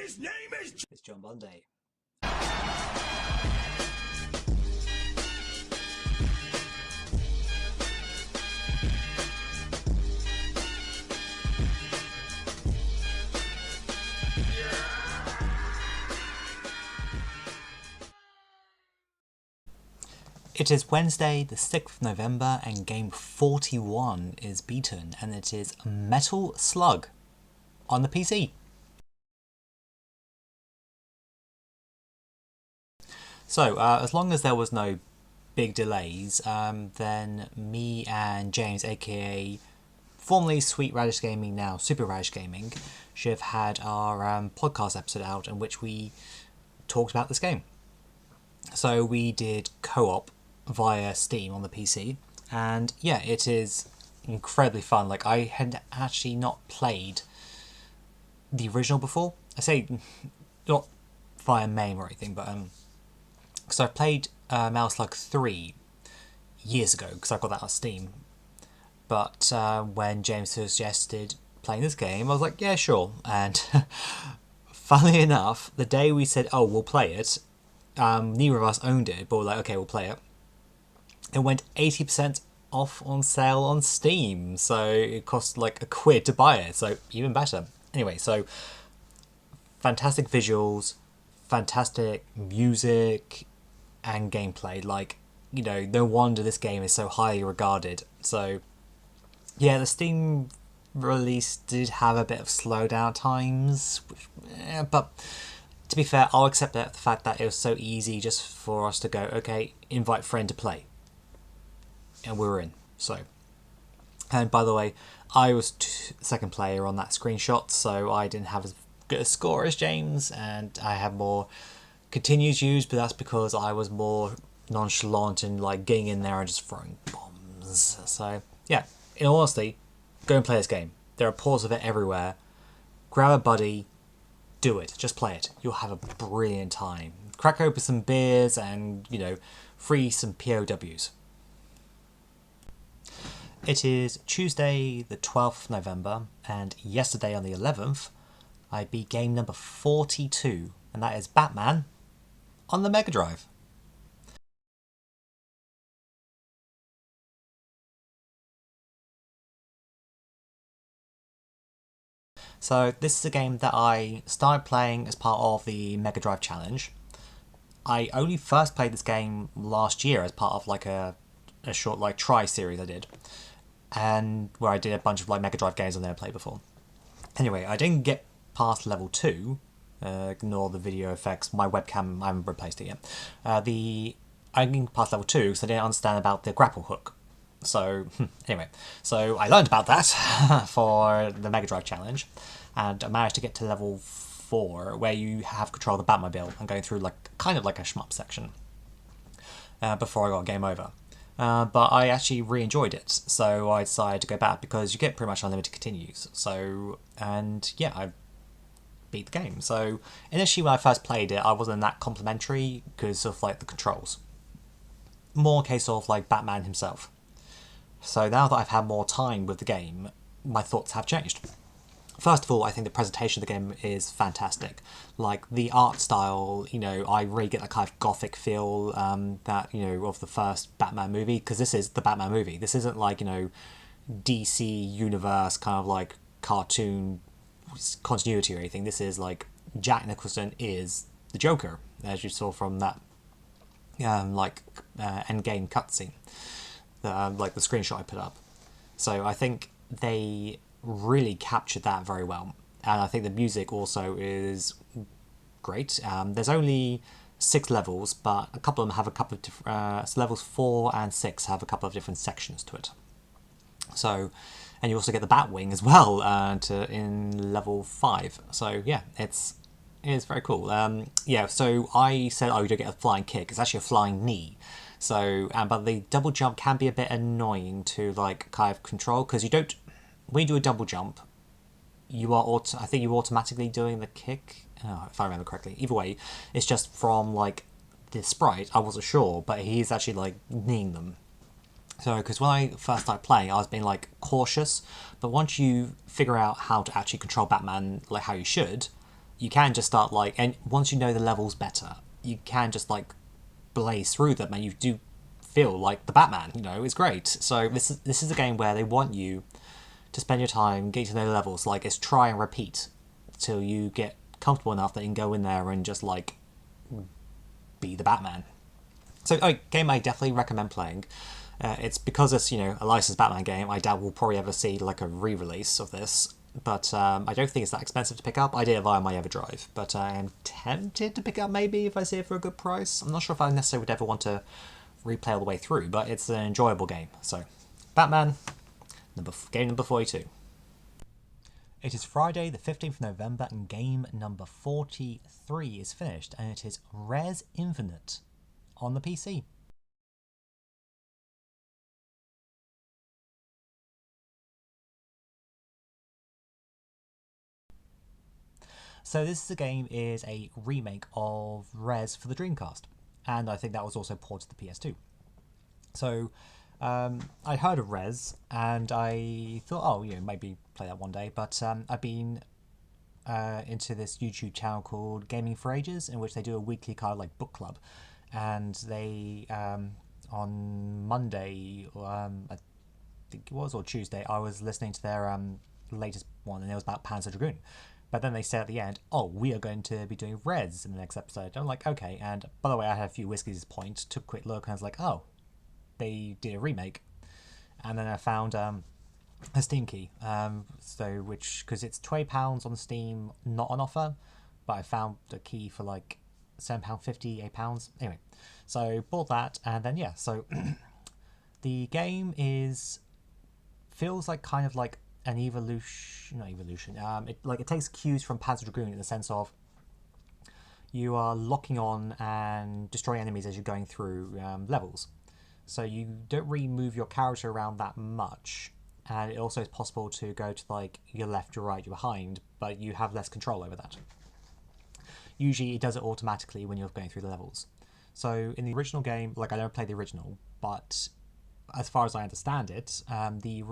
his name is... It's John Bunday. It is Wednesday, the 6th of November, and game 41 is beaten, and it is Metal Slug on the PC. So, as long as there was no big delays, then me and James, aka formerly Sweet Radish Gaming, now Super Radish Gaming, should have had our podcast episode out in which we talked about this game. So we did co-op via Steam on the PC, and yeah, it is incredibly fun. Like, I had actually not played the original before. I say not via MAME or anything, but because I played Metal Slug 3 years ago, because I got that on Steam. But when James suggested playing this game, I was like, yeah, sure. And funnily enough, the day we said, oh, we'll play it, neither of us owned it, but we're like, okay, we'll play it. It went 80% off on sale on Steam, so it cost like £1 to buy it, so even better. Anyway, so fantastic visuals, fantastic music, and gameplay. Like, you know, no wonder this game is so highly regarded. So, yeah, the Steam release did have a bit of slowdown times, but to be fair, I'll accept that the fact that it was so easy just for us to go, okay, invite friend to play. And we were in. So, and by the way, I was second player on that screenshot, so I didn't have as good a score as James, and I had more continues used, but that's because I was more nonchalant and like getting in there and just throwing bombs. So yeah, in all honesty, go and play this game. There are ports of it everywhere. Grab a buddy, do it. Just play it. You'll have a brilliant time. Crack open some beers and, you know, free some POWs. It is Tuesday the 12th of November, and yesterday on the 11th, I beat game number 42, and that is Batman on the Mega Drive. So this is a game that I started playing as part of the Mega Drive Challenge. I only first played this game last year as part of like a short like try series I did, and where I did a bunch of like Mega Drive games I've never played before. Anyway, I didn't get past level 2. Ignore the video effects. My webcam, I haven't replaced it yet. I didn't get past level 2 because I didn't understand about the grapple hook. So, anyway, so I learned about that for the Mega Drive Challenge, and I managed to get to level 4, where you have control of the Batmobile and going through like kind of like a shmup section before I got game over. But I actually re-enjoyed it, so I decided to go back because you get pretty much unlimited continues. So, and yeah, I beat the game. So initially when I first played it, I wasn't that complimentary because of like the controls. More a case of like Batman himself. So now that I've had more time with the game, my thoughts have changed. First of all, I think the presentation of the game is fantastic. Like, the art style, you know, I really get that kind of gothic feel that, you know, of the first Batman movie, because this is the Batman movie. This isn't like, you know, DC Universe kind of like cartoon continuity or anything. This is like Jack Nicholson is the Joker, as you saw from that Endgame cutscene, like the screenshot I put up. So I think they really captured that very well, and I think the music also is great. There's only 6 levels, but a couple of them have a couple of different so levels 4 and 6 have a couple of different sections to it. So, and you also get the Batwing as well in level 5. So yeah, it is very cool. Yeah, so I said, oh, you don't get a flying kick. It's actually a flying knee. So, but the double jump can be a bit annoying to like kind of control, because you don't, when you do a double jump, you are I think you're automatically doing the kick, if I remember correctly. Either way, it's just from like the sprite. I wasn't sure, but he's actually like kneeing them. So, because when I first started playing, I was being like cautious, but once you figure out how to actually control Batman like how you should, you can just start like, and once you know the levels better, you can just like blaze through them, and you do feel like the Batman. You know, it's great. So this is a game where they want you to spend your time getting to know the levels. Like, it's try and repeat till you get comfortable enough that you can go in there and just like be the Batman. So, game I definitely recommend playing. It's because it's, a licensed Batman game. I doubt we'll probably ever see like a re-release of this, but I don't think it's that expensive to pick up. I did it via my EverDrive, but I am tempted to pick up maybe if I see it for a good price. I'm not sure if I necessarily would ever want to replay all the way through, but it's an enjoyable game. So, Batman, game number 42. It is Friday, the 15th of November, and game number 43 is finished, and it is Rez Infinite on the PC. So this game is a remake of Rez for the Dreamcast, and I think that was also ported to the PS2. So I heard of Rez, and I thought, maybe play that one day. But I've been into this YouTube channel called Gaming for Ages, in which they do a weekly kind of like book club, and they on Monday, I think it was, or Tuesday, I was listening to their latest one, and it was about Panzer Dragoon. But then they said at the end, "Oh, we are going to be doing Reds in the next episode." I'm like, okay. And by the way, I had a few whiskeys at this point. Took a quick look, and I was like, "Oh, they did a remake." And then I found a Steam key, so which, because it's £20 on Steam, not on offer, but I found a key for like £7.50, £8. Anyway, so bought that, and then yeah, so the game feels like kind of like an evolution, not evolution. It takes cues from Panzer Dragoon in the sense of you are locking on and destroying enemies as you're going through levels. So you don't really move your character around that much, and it also is possible to go to like your left, your right, your behind, but you have less control over that. Usually, it does it automatically when you're going through the levels. So in the original game, like I don't play the original, but as far as I understand it, the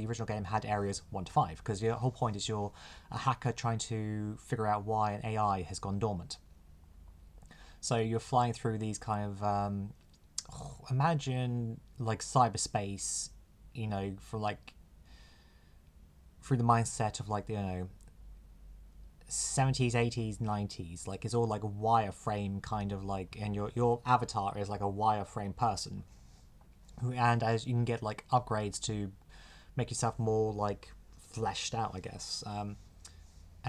original game had areas 1 to 5, because the whole point is you're a hacker trying to figure out why an AI has gone dormant. So you're flying through these kind of imagine like cyberspace, for like through the mindset of like 70s, 80s, 90s. Like it's all like a wireframe kind of like, and your avatar is like a wireframe person, and as you can get like upgrades to make yourself more like fleshed out, I guess. And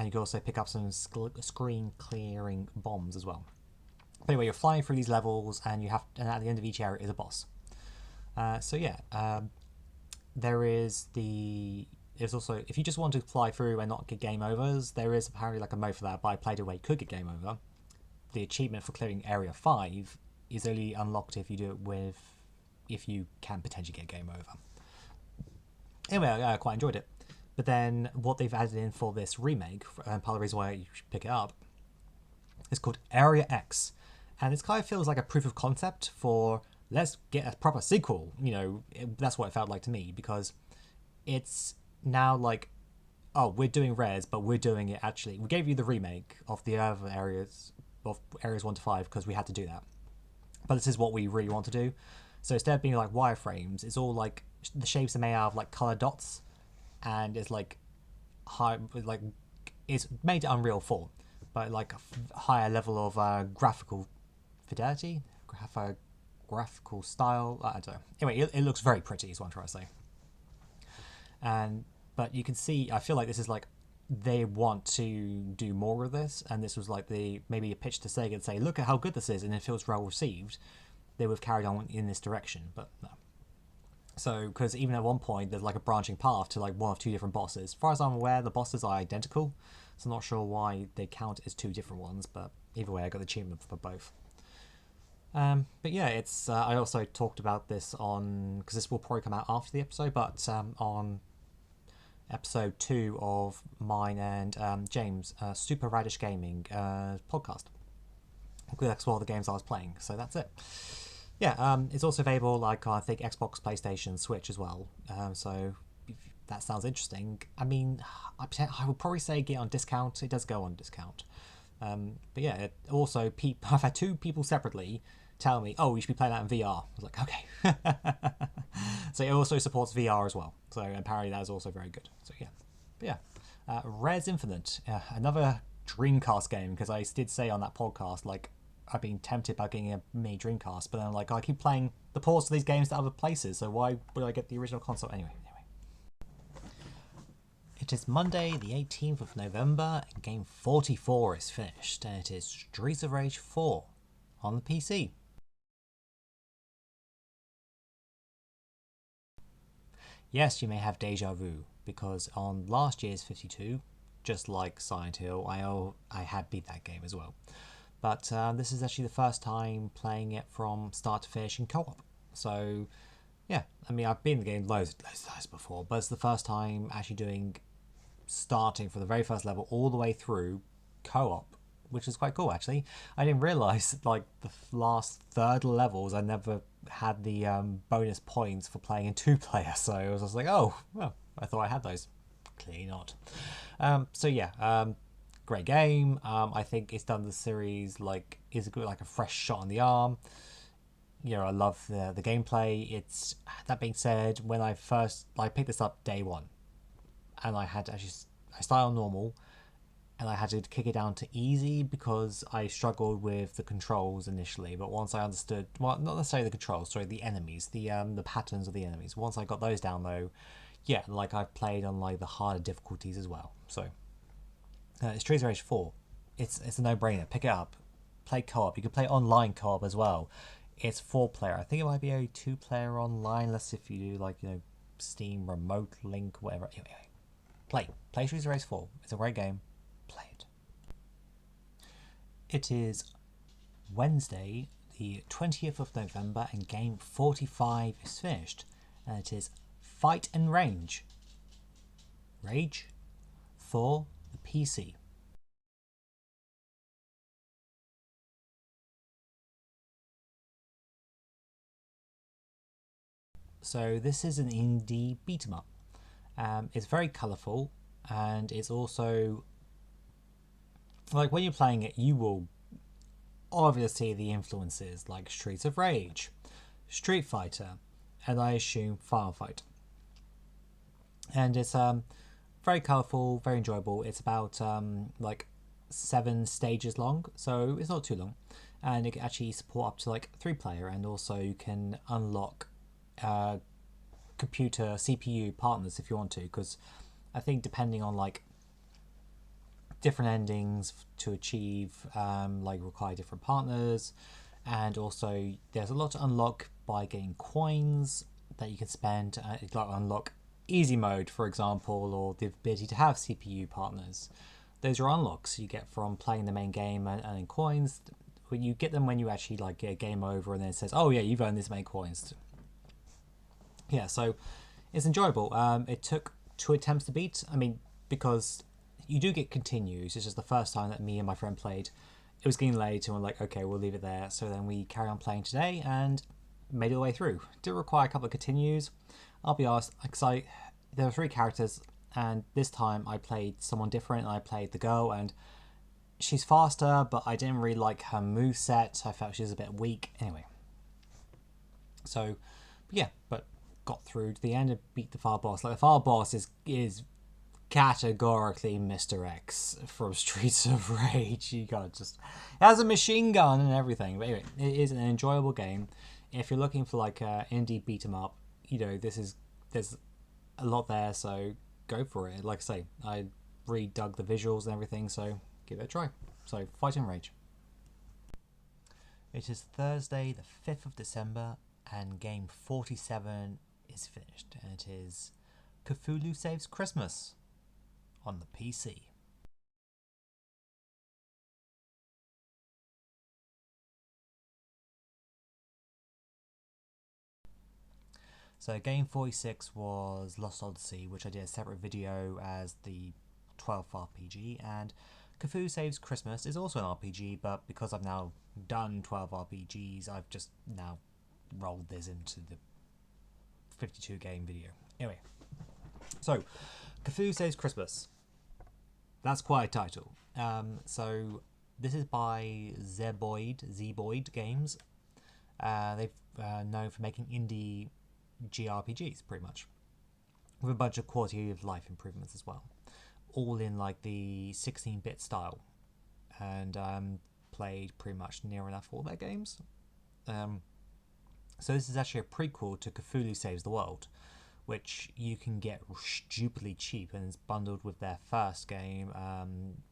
you can also pick up some screen clearing bombs as well. But anyway, you're flying through these levels, and and at the end of each area is a boss. There's also, if you just want to fly through and not get game overs, there is apparently like a mode for that, but I played it where you could get game over. The achievement for clearing area 5 is only unlocked if you do it if you can potentially get game over. Anyway, I quite enjoyed it. But then what they've added in for this remake, and part of the reason why you should pick it up, is called Area X. And this kind of feels like a proof of concept for let's get a proper sequel. That's what it felt like to me, because it's now like, oh, we're doing Rez, but we're doing it actually. We gave you the remake of the other areas, of areas 1 to 5, because we had to do that. But this is what we really want to do. So instead of being like wireframes, it's all like the shapes are made out of like color dots, and it's like it's made to Unreal 4, but like a higher level of graphical fidelity, graphical style. I don't know. Anyway, it looks very pretty, is what I'm trying to say. But you can see, I feel like this is like they want to do more of this, and this was like maybe a pitch to Sega and say, look at how good this is, and it feels well received. They would have carried on in this direction, but no. So, because even at one point there's like a branching path to like one of two different bosses. As far as I'm aware, the bosses are identical, so I'm not sure why they count as two different ones. But either way, I got the achievement for both. But yeah, it's. I also talked about this because this will probably come out after the episode, but on episode 2 of mine and James, Super Radish Gaming podcast. That's one of the games I was playing, so that's it. Yeah, it's also available like I think Xbox, PlayStation, Switch as well. So that sounds interesting. I mean, I would probably say get on discount. It does go on discount. But yeah, also I've had two people separately tell me, "Oh, you should be playing that in VR." I was like, "Okay." So it also supports VR as well. So apparently that is also very good. So yeah, but yeah, Res Infinite, another Dreamcast game, because I did say on that podcast like I've been tempted by getting a mini Dreamcast, but then like I keep playing the ports of these games to other places, so why would I get the original console anyway? It is Monday, the 18th of November, and game 44 is finished, and it is Streets of Rage 4 on the PC. Yes, you may have deja vu, because on last year's 52, just like Silent Hill, I had beat that game as well. But this is actually the first time playing it from start to finish in co-op. So, yeah, I mean, I've been in the game loads of times before, but it's the first time actually doing starting from the very first level all the way through co-op, which is quite cool actually. I didn't realize like the last third levels I never had the bonus points for playing in two player, so I was just like, oh well, I thought I had those. Clearly not. So yeah, great game. I think it's done the series like is a good like a fresh shot on the arm. You know, I love the gameplay. It's that being said, when I picked this up day one, and I started on normal, and I had to kick it down to easy because I struggled with the controls initially. But once I understood, well, not necessarily the controls, sorry, the enemies, the patterns of the enemies. Once I got those down though, yeah, like I've played on like the harder difficulties as well. So Streets of Rage 4, it's a no-brainer. Pick it up, play co-op. You can play online co-op as well. It's 4-player. I think it might be a 2-player online. Let's if you do like Steam Remote Link, whatever. Anyway, play Streets of Rage 4. It's a great game. Play it. It is Wednesday, the 20th of November, and game 45 is finished, and it is Fight and Range. Rage for the PC. So this is an indie beat 'em up. It's very colourful, and it's also like when you're playing it, you will obviously the influences like Streets of Rage, Street Fighter, and I assume Final Fight. And it's very colourful, very enjoyable. It's about like 7 stages long, so it's not too long, and it can actually support up to like 3-player, and also you can unlock computer CPU partners if you want to, because I think depending on like different endings to achieve like require different partners, and also there's a lot to unlock by getting coins that you can spend like unlock easy mode for example, or the ability to have CPU partners. Those are unlocks you get from playing the main game and earning coins. When you get them when you actually like get a game over, and then it says, oh yeah, you've earned this many coins. Yeah, so it's enjoyable. It took 2 attempts to beat. I mean, because you do get continues. It's just the first time that me and my friend played. It was getting late, and we're like, okay, we'll leave it there. So then we carry on playing today and made it the way through. Did require a couple of continues. I'll be honest, because there were 3 characters, and this time I played someone different. And I played the girl, and she's faster, but I didn't really like her move set. I felt she was a bit weak. Anyway, so yeah, but got through to the end and beat the final boss. Like the final boss is categorically Mr. X from Streets of Rage. You got just it has a machine gun and everything. But anyway, it is an enjoyable game. If you're looking for like a indie beat 'em up, there's a lot there, so go for it. Like I say, I really dug the visuals and everything, so give it a try. So Fight and Rage. It is Thursday, the 5th of December, and game 47 is finished, and it is Cthulhu Saves Christmas on the PC. So game 46 was Lost Odyssey, which I did a separate video as the 12th RPG, and Cthulhu Saves Christmas is also an RPG, but because I've now done 12 RPGs, I've just now rolled this into the 52 game video. Anyway, So, Cthulhu Saves Christmas. That's quite a title. So this is by Zeboyd Games. They've known for making indie JRPGs, pretty much, with a bunch of quality of life improvements as well, all in like the 16-bit style, and played pretty much near enough all their games. So this is actually a prequel to Cthulhu Saves the World, which you can get stupidly cheap, and is bundled with their first game,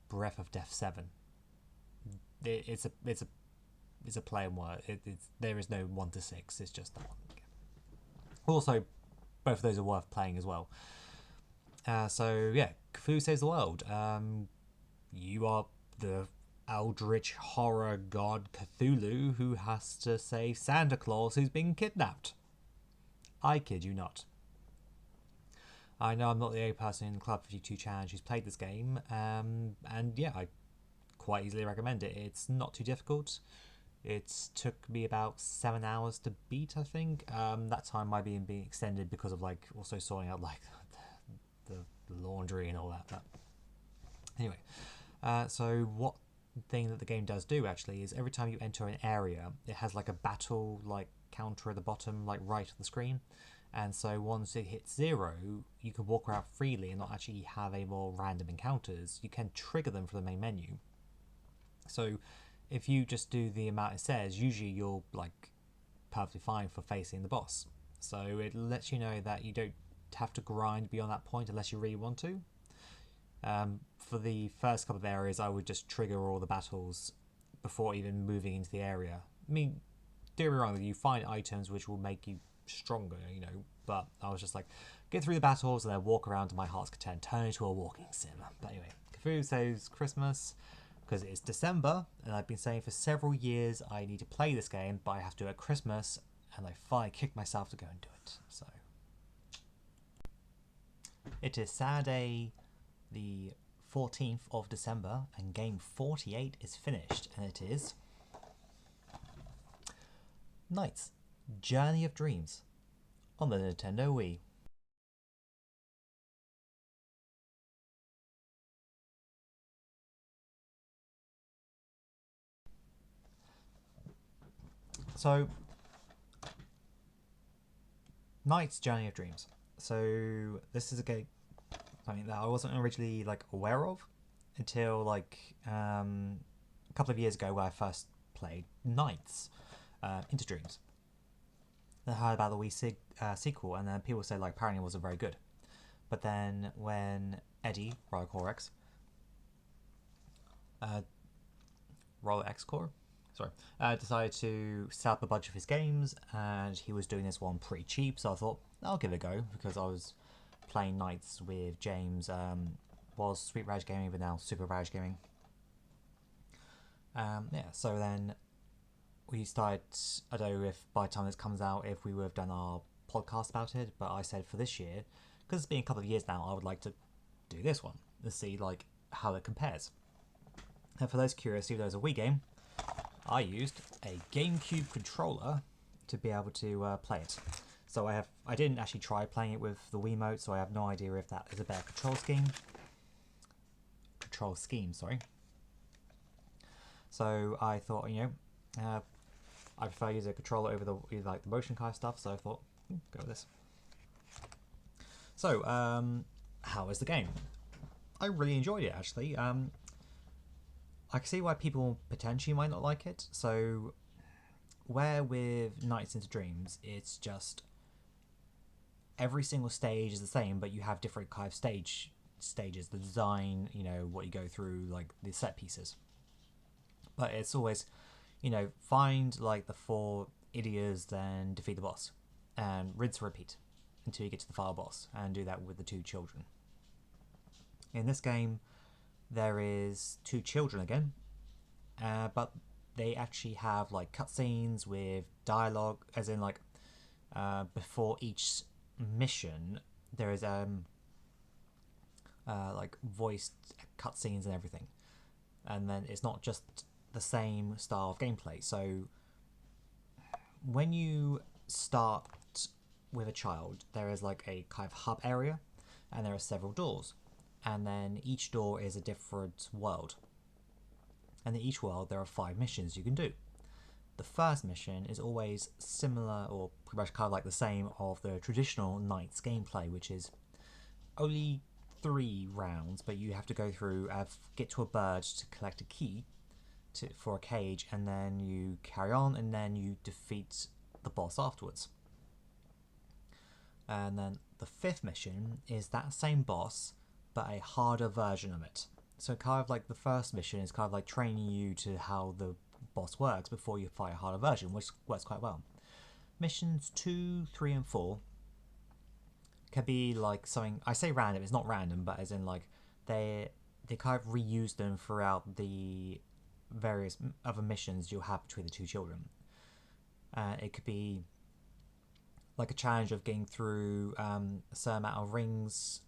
Breath of Death 7. It's a play and word. There is no 1 to 6. It's just that one. Also, both of those are worth playing as well. So yeah, Cthulhu Saves the World. You are the eldritch horror god Cthulhu who has to save Santa Claus who's been kidnapped. I kid you not. I know I'm not the only person in the Club 52 challenge who's played this game, and yeah, I quite easily recommend it. It's not too difficult. It took me about 7 hours to beat, I think. That time might be being extended because of like also sorting out like the laundry and all that. But anyway, so what thing that the game does do actually is every time you enter an area, it has like a battle like counter at the bottom, like right of the screen. And so once it hits 0, you can walk around freely and not actually have any more random encounters. You can trigger them from the main menu. So if you just do the amount it says, usually you're like perfectly fine for facing the boss. So it lets you know that you don't have to grind beyond that point unless you really want to. For the first couple of areas, I would just trigger all the battles before even moving into the area. I mean, don't get me wrong, you find items which will make you stronger, you know, but I was just like, get through the battles and then walk around to my heart's content, turn into a walking sim. But anyway, Cthulhu Saves Christmas, because it's December, and I've been saying for several years I need to play this game, but I have to do it at Christmas, and I finally kicked myself to go and do it. So it is Saturday, the 14th of December, and game 48 is finished, and it is Knights Journey of Dreams on the Nintendo Wii. So, Knights Journey of Dreams. So this is a game, something that I wasn't originally like aware of until like a couple of years ago, where I first played Knights into Dreams. I heard about the Wii sequel, and then people said like apparently it wasn't very good. But then when Eddie Roller X Core, decided to set up a bunch of his games, and he was doing this one pretty cheap, so I thought I'll give it a go, because I was playing Knights with James, was Sweet Rage Gaming, but now Super Rage Gaming. Yeah, so then we started, I don't know if by the time this comes out, if we would have done our podcast about it, but I said for this year, because it's been a couple of years now, I would like to do this one and see like how it compares. And for those curious, even though it's a Wii game, I used a GameCube controller to be able to play it. So I didn't actually try playing it with the Wiimote, so I have no idea if that is a better control scheme. So I thought, I prefer using a controller over the motion kind of stuff, so I thought, go with this. So, how is the game? I really enjoyed it, actually. I can see why people potentially might not like it. So, where with Nights into Dreams, it's just every single stage is the same, but you have different kind of stages, the design, what you go through, like the set pieces. But it's always, find like the 4 idiots, then defeat the boss, and rinse and repeat until you get to the final boss, and do that with the 2 children. In this game, there is 2 children again, but they actually have like cutscenes with dialogue, as in like before each mission there is like voiced cutscenes and everything, and then it's not just the same style of gameplay. So when you start with a child, there is like a kind of hub area, and there are several doors, and then each door is a different world, and in each world there are 5 missions you can do. The first mission is always similar, or pretty much kind of like the same of the traditional Knights gameplay, which is only 3 rounds, but you have to go through, get to a bird to collect a key for a cage, and then you carry on, and then you defeat the boss afterwards. And then the 5th mission is that same boss, but a harder version of it. So kind of like the first mission is kind of like training you to how the boss works before you fight a harder version, which works quite well. Missions 2, 3, and 4 can be like something, I say random, it's not random, but as in like they kind of reuse them throughout the various other missions you'll have between the 2 children. It could be like a challenge of getting through a certain amount of rings.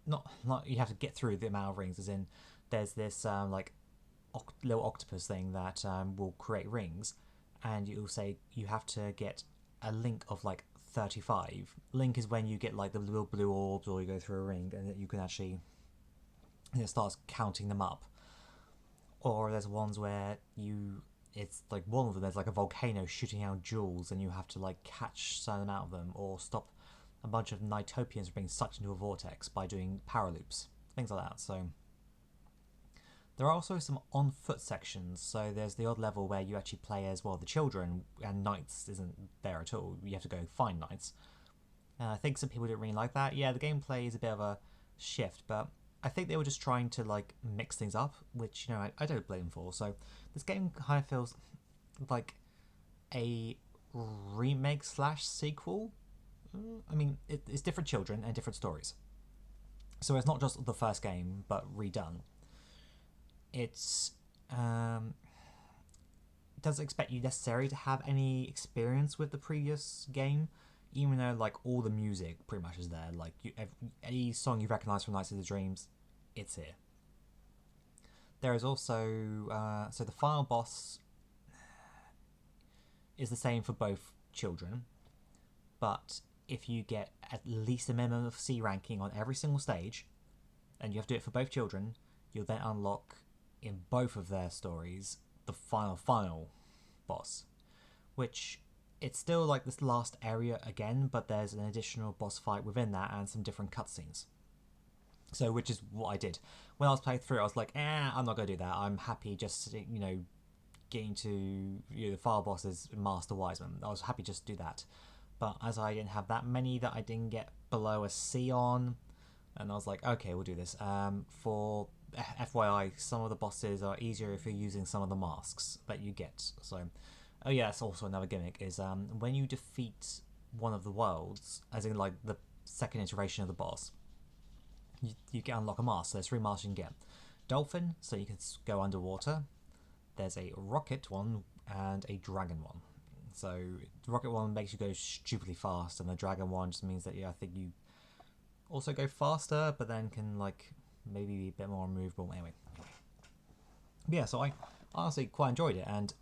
Not you have to get through the amount of rings, as in there's this like little octopus thing that will create rings, and you'll say you have to get a link of like 35. Link is when you get like the little blue orbs, or you go through a ring and you can actually, it starts counting them up. Or there's ones where it's like one of them, there's like a volcano shooting out jewels, and you have to like catch a certain amount of them, or stop a bunch of Nighttopians being sucked into a vortex by doing power loops, things like that. So there are also some on-foot sections, so there's the odd level where you actually play as, well, the children, and Knights isn't there at all. You have to go find Knights. I think some people didn't really like that. Yeah, the gameplay is a bit of a shift, but I think they were just trying to like mix things up, which, you know, I don't blame them for. So this game kind of feels like a remake slash sequel. I mean, it's different children and different stories, so it's not just the first game but redone. It's doesn't expect you necessarily to have any experience with the previous game, even though like all the music pretty much is there. Like any song you recognise from Nights of the Dreams, it's here. There is also so the final boss is the same for both children, but if you get at least a minimum of C ranking on every single stage, and you have to do it for both children, you'll then unlock in both of their stories the final boss, which it's still like this last area again, but there's an additional boss fight within that and some different cutscenes. So, which is what I did when I was playing through. I was like, I'm not gonna do that. I'm happy just, you know, getting to, you know, the final boss is Master Wiseman. I was happy just to do that. But as I didn't have that many that I didn't get below a C on, and I was like, okay, we'll do this. For FYI, some of the bosses are easier if you're using some of the masks that you get. So, oh yeah, that's also another gimmick, is when you defeat one of the worlds, as in like the second iteration of the boss, you can unlock a mask. So there's 3 masks you can get. Dolphin, so you can go underwater. There's a rocket one and a dragon one. So the rocket one makes you go stupidly fast, and the dragon one just means that, yeah, I think you also go faster, but then can like maybe be a bit more movable. Anyway, yeah, so I honestly quite enjoyed it, and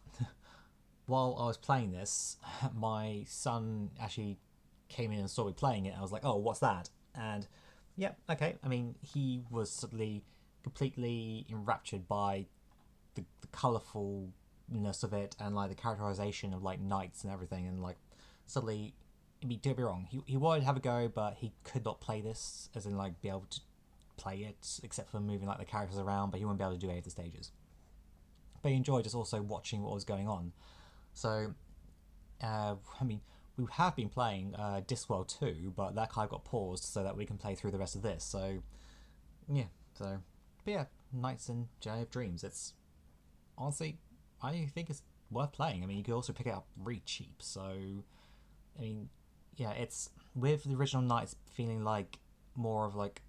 while I was playing this, my son actually came in and saw me playing it. I was like, oh, what's that? And yeah, okay. I mean, he was suddenly completely enraptured by the colourfulness of it, and like the characterization of like knights and everything, and like suddenly, I mean, don't be wrong, he wanted to have a go, but he could not play this, as in like be able to play it except for moving like the characters around, but he wouldn't be able to do any of the stages. But he enjoyed just also watching what was going on. So I mean, we have been playing Discworld 2, but that kind of got paused so that we can play through the rest of this. So yeah, but yeah, Knights and Journey of Dreams, it's honestly, I think it's worth playing. I mean, you could also pick it up really cheap. So, I mean, yeah, it's with the original Knights feeling like more of like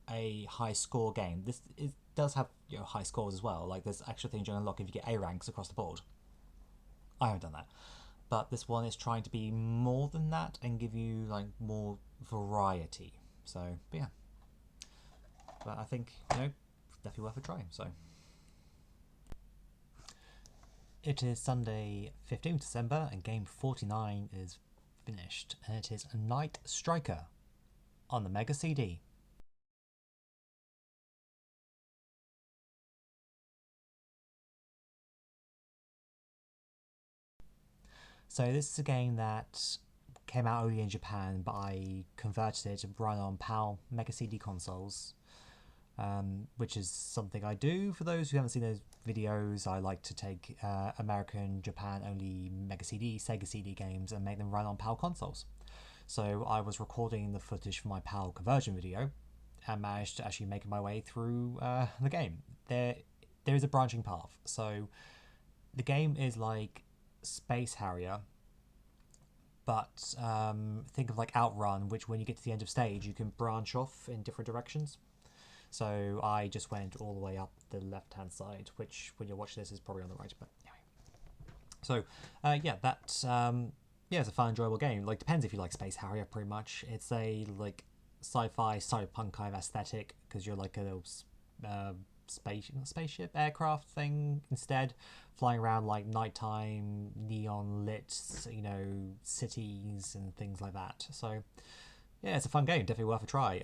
a high score game. This it does have, you know, high scores as well. Like there's extra things you unlock if you get A ranks across the board. I haven't done that, but this one is trying to be more than that and give you like more variety. So, but yeah, but I think, you know, definitely worth a try. So. It is Sunday, 15th December, and game 49 is finished, and it is Night Striker on the Mega CD. So this is a game that came out only in Japan, but I converted it to run on PAL Mega CD consoles, which is something I do. For those who haven't seen those videos, I like to take American, Japan only Mega CD, Sega CD games and make them run on PAL consoles. So I was recording the footage for my PAL conversion video and managed to actually make my way through the game. There is a branching path. So the game is like Space Harrier, but think of like Outrun, which when you get to the end of stage, you can branch off in different directions. So I just went all the way up the left-hand side, which when you watch this is probably on the right. But anyway, so yeah, that it's a fun, enjoyable game. Like, depends if you like Space Harrier. Pretty much, it's a like sci-fi cyberpunk kind of aesthetic because you're like a little spaceship aircraft thing instead, flying around like nighttime neon lit, cities and things like that. So yeah, it's a fun game, definitely worth a try.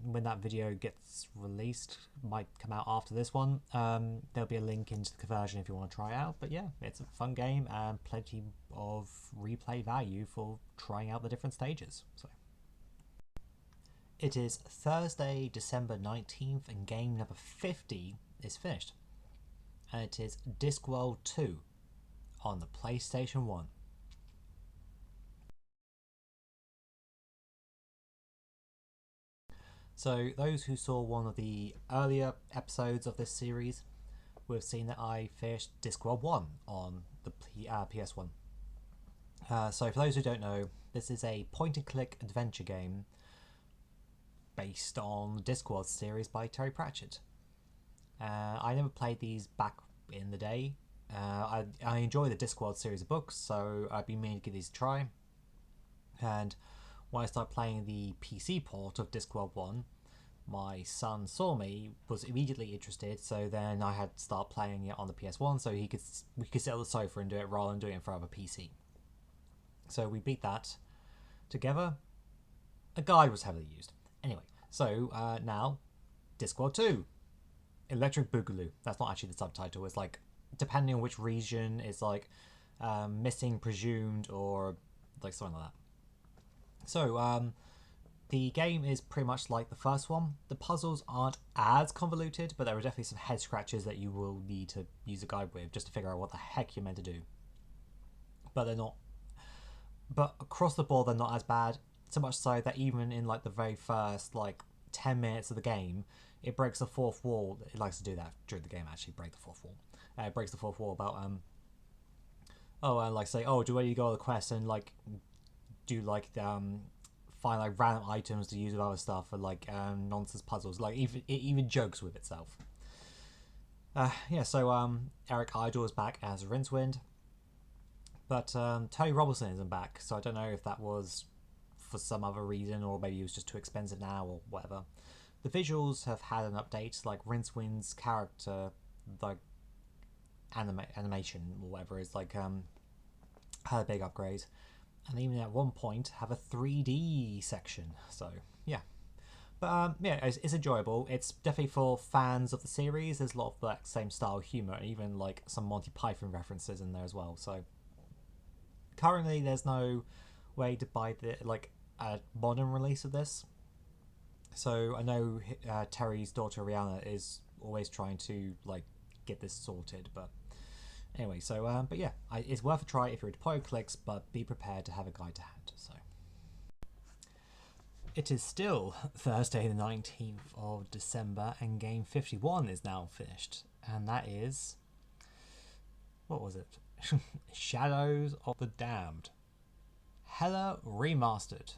When that video gets released, might come out after this one, there'll be a link into the conversion if you want to try it out. But yeah, it's a fun game and plenty of replay value for trying out the different stages. So it is Thursday, December 19th, and game number 50 is finished. And it is Discworld 2 on the PlayStation 1. So those who saw one of the earlier episodes of this series will have seen that I finished Discworld 1 on the PS1. So for those who don't know, this is a point-and-click adventure game based on the Discworld series by Terry Pratchett. I never played these back in the day. I enjoy the Discworld series of books, so I've been meaning to give these a try. And when I started playing the PC port of Discworld 1, my son saw me, was immediately interested, so then I had to start playing it on the PS1 so we could sit on the sofa and do it rather than doing it in front of a PC. So we beat that together. A guide was heavily used. Anyway, so now Discworld 2. Electric Boogaloo. That's not actually the subtitle. It's like, depending on which region, it's like missing, presumed, or like something like that. So, the game is pretty much like the first one. The puzzles aren't as convoluted, but there are definitely some head scratches that you will need to use a guide with just to figure out what the heck you're meant to do. But they're not. But across the board, they're not as bad. So much so that even in like the very first 10 minutes of the game, it breaks the fourth wall. It likes to do that during the game. Actually, break the fourth wall. It breaks the fourth wall about do you go on the quest and do find random items to use with other stuff or nonsense puzzles. It even jokes with itself. So Eric Idle is back as Rincewind, but Tony Robinson isn't back, so I don't know if that was for some other reason or maybe he was just too expensive now or whatever. The visuals have had an update, like Rincewind's character, animation or whatever is had a big upgrade, and even at one point have a 3D section. So yeah, but it's enjoyable. It's definitely for fans of the series. There's a lot of that same style humor, and even some Monty Python references in there as well. So currently, there's no way to buy a modern release of this. So I know Terry's daughter Rihanna is always trying to get this sorted, but anyway, so but yeah, it's worth a try if you're into point and clicks, but be prepared to have a guide to hand. So it is still Thursday the 19th of December, and game 51 is now finished, and that is, what was it? Shadows of the Damned, Hella Remastered.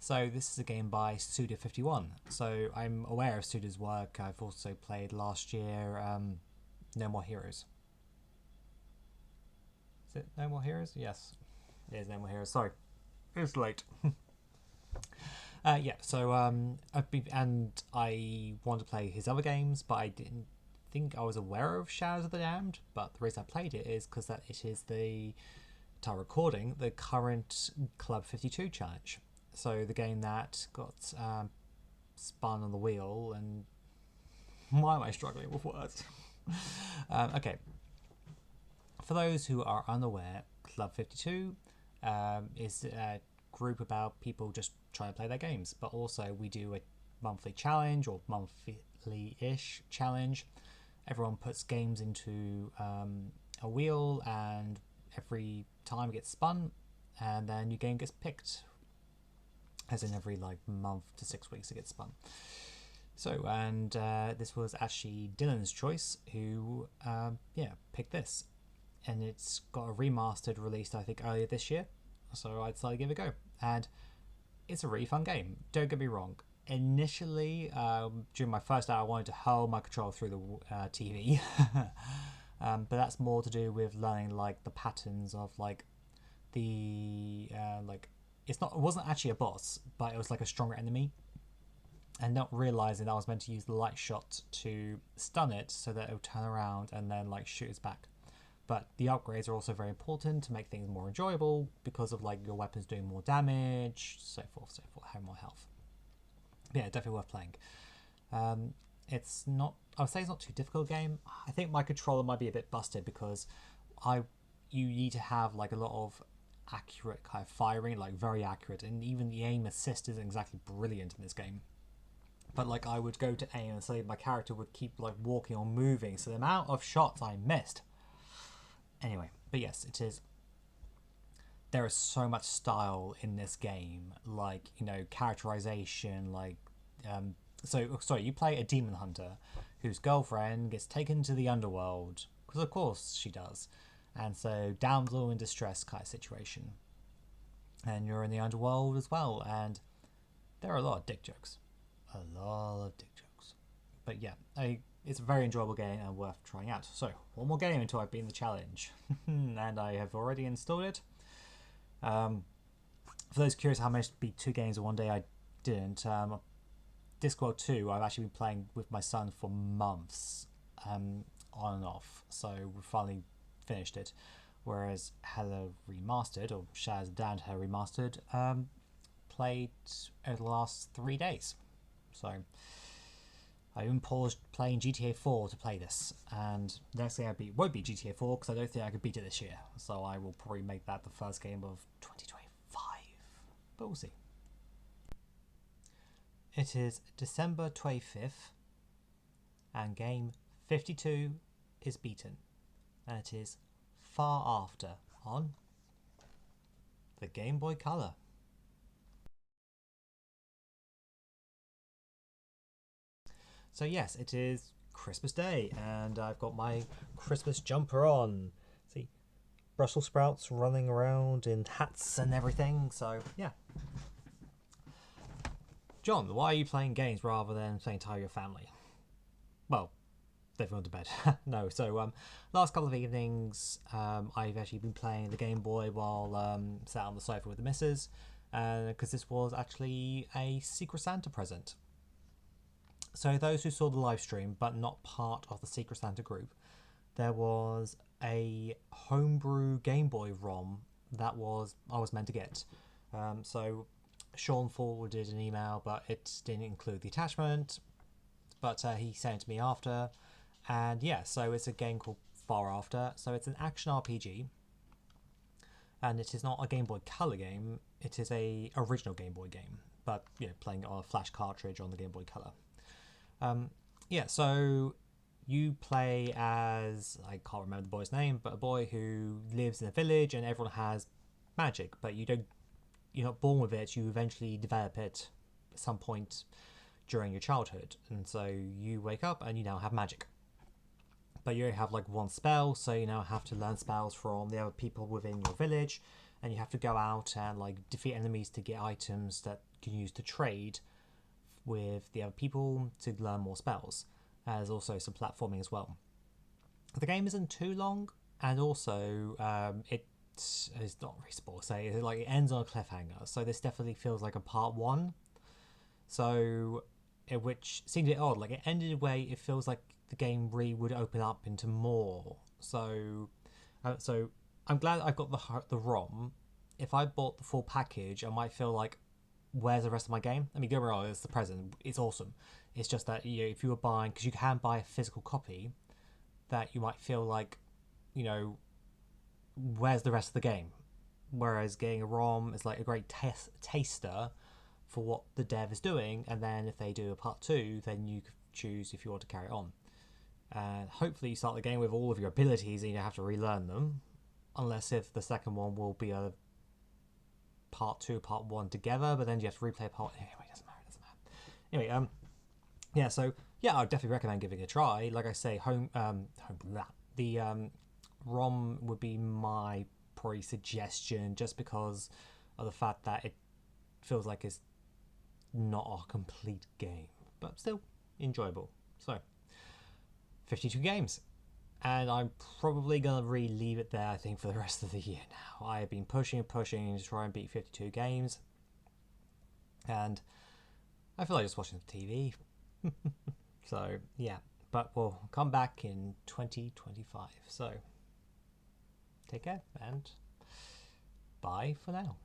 So this is a game by Suda51. So I'm aware of Suda's work. I've also played last year No More Heroes. Is it No More Heroes? Yes, it is No More Heroes. Sorry, it's late. So I wanted to play his other games, but I didn't think I was aware of Shadows of the Damned. But the reason I played it is because it is the recording the current Club 52 challenge. So the game that got spun on the wheel, and why am I struggling with words? Okay, for those who are unaware, Club 52 is a group about people just trying to play their games, but also we do a monthly challenge or monthly ish challenge. Everyone puts games into a wheel, and every time it gets spun, and then your game gets picked. As in every like month to 6 weeks it gets spun. So, and this was actually Dylan's choice, who picked this, and it's got a remastered released I think earlier this year. So I decided to give it a go, and it's a really fun game. Don't get me wrong. Initially, during my first hour, I wanted to hurl my controller through the TV, but that's more to do with learning like the patterns of like the. It wasn't actually a boss, but it was like a stronger enemy, and not realizing that I was meant to use the light shot to stun it so that it would turn around and then like shoot us back. But the upgrades are also very important to make things more enjoyable because of like your weapons doing more damage, so forth, having more health. But yeah, definitely worth playing. It's not. I would say it's not too difficult a game. I think my controller might be a bit busted because you need to have like a lot of accurate kind of firing, like very accurate, and even the aim assist isn't exactly brilliant in this game. But like I would go to aim and say my character would keep like walking or moving, so the amount of shots I missed. Anyway, but yes, it is. There is so much style in this game, like characterization, like so sorry, you play a demon hunter whose girlfriend gets taken to the underworld because of course she does, and so damsel in distress kind of situation, and you're in the underworld as well, and there are a lot of dick jokes, a lot of dick jokes, but yeah, it's a very enjoyable game and worth trying out. So one more game until I've beaten the challenge, and I have already installed it. For those curious how I managed to beat two games in one day, I didn't. Discworld 2, I've actually been playing with my son for months, on and off. So we finally finished it. Whereas Hello Remastered, or Shaz Dan Hello Remastered, played over the last 3 days. So I even paused playing GTA 4 to play this, and the next game I beat won't be GTA 4 because I don't think I could beat it this year. So I will probably make that the first game of 2025, but we'll see. It is December 25th, and game 52 is beaten, and it is Far After on the Game Boy Color. So yes, it is Christmas Day, and I've got my Christmas jumper on. See, Brussels sprouts running around in hats and everything. So yeah. John, why are you playing games rather than saying hi to your family? Well, they've gone to bed. No, so last couple of evenings, I've actually been playing the Game Boy while sat on the sofa with the missus, because this was actually a Secret Santa present. So those who saw the live stream but not part of the Secret Santa group, there was a homebrew Game Boy ROM that I was meant to get. So Sean forwarded an email, but it didn't include the attachment. But he sent it to me after, and yeah, so it's a game called Far After. So it's an action RPG, and it is not a Game Boy Color game. It is a original Game Boy game, but playing on a flash cartridge on the Game Boy Color. Yeah, so you play as, I can't remember the boy's name, but a boy who lives in a village and everyone has magic, but you're not born with it. You eventually develop it at some point during your childhood, and so you wake up and you now have magic. But you only have like one spell, so you now have to learn spells from the other people within your village, and you have to go out and like defeat enemies to get items that you can use to trade with the other people to learn more spells. There's also some platforming as well. The game isn't too long, and also it's not really spoil say it ends on a cliffhanger. So this definitely feels like a part one. So which seemed a bit odd. Like it ended in a way it feels like the game really would open up into more. So I'm glad I got the ROM. If I bought the full package, I might feel like, where's the rest of my game? I mean, go wrong, it's the present. It's awesome. It's just that if you were buying, because you can buy a physical copy, that you might feel like, you know, where's the rest of the game? Whereas getting a ROM is like a great taster for what the dev is doing, and then if they do a part two, then you choose if you want to carry on. And hopefully you start the game with all of your abilities and you don't have to relearn them, unless if the second one will be a part two, part one together, but then you have to replay part. Anyway, doesn't matter. Anyway, yeah. So yeah, I'd definitely recommend giving it a try. Like I say, the ROM would be my probably suggestion, just because of the fact that it feels like it's not a complete game, but still enjoyable. So 52 games. And I'm probably going to really leave it there, I think, for the rest of the year now. I have been pushing to try and beat 52 games. And I feel like just watching the TV. So, yeah. But we'll come back in 2025. So, take care and bye for now.